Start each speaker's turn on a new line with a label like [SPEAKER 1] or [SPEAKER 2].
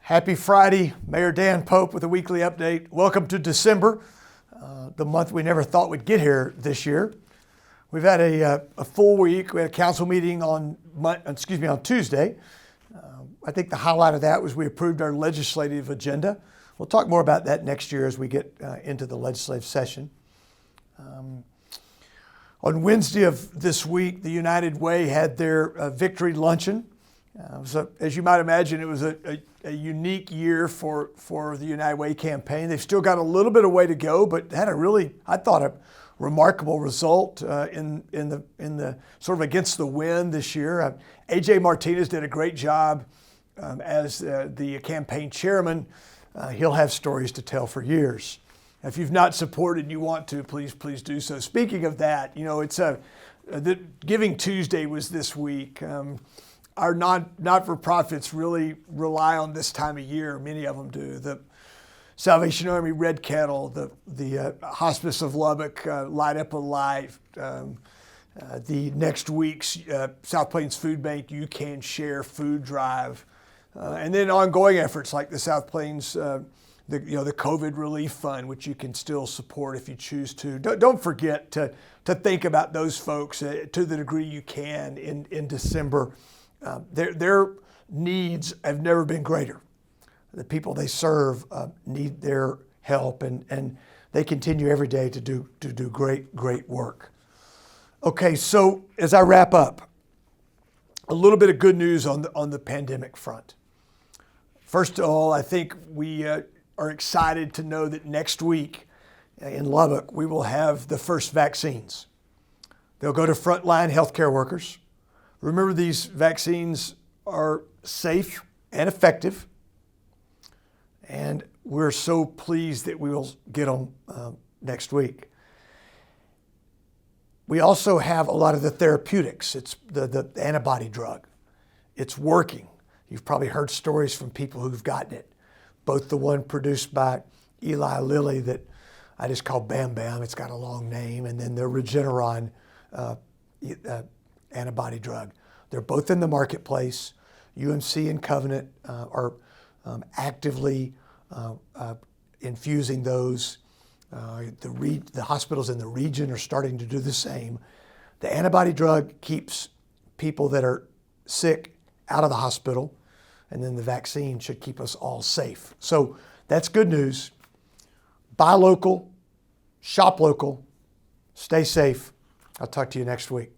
[SPEAKER 1] Happy Friday, Mayor Dan Pope with a weekly update. Welcome to December, the month we never thought we'd get here this year. We've had a full week. We had a council meeting on Tuesday. I think the highlight of that was we approved our legislative agenda. We'll talk more about that next year as we get into the legislative session. On Wednesday of this week, the United Way had their victory luncheon. So as you might imagine, it was a unique year for the United Way campaign. They've still got a little bit of way to go, but had a really, I thought, a remarkable result in the sort of against the wind this year. AJ Martinez did a great job as the campaign chairman. He'll have stories to tell for years. If you've not supported and you want to, please do so. Speaking of that, you know, it's the Giving Tuesday was this week. Our not-for-profits really rely on this time of year. Many of them do. The Salvation Army Red Kettle, the Hospice of Lubbock, Light Up a Life, the next week's South Plains Food Bank You Can Share food drive, and then ongoing efforts like the South Plains, the COVID Relief Fund, which you can still support if you choose to. Don't forget to think about those folks to the degree you can in December. Their needs have never been greater. The people they serve need their help, and they continue every day to do great work. Okay, so as I wrap up, a little bit of good news on the pandemic front. First of all, I think we are excited to know that next week in Lubbock we will have the first vaccines. They'll go to frontline healthcare workers. Remember, these vaccines are safe and effective, and we're so pleased that we will get them next week. We also have a lot of the therapeutics. It's the antibody drug. It's working. You've probably heard stories from people who've gotten it, both the one produced by Eli Lilly that I just call Bam Bam, it's got a long name, and then the Regeneron antibody drug. They're both in the marketplace. UMC and Covenant are actively infusing those. The hospitals in the region are starting to do the same. The antibody drug keeps people that are sick out of the hospital, and then the vaccine should keep us all safe. So that's good news. Buy local, shop local, stay safe. I'll talk to you next week.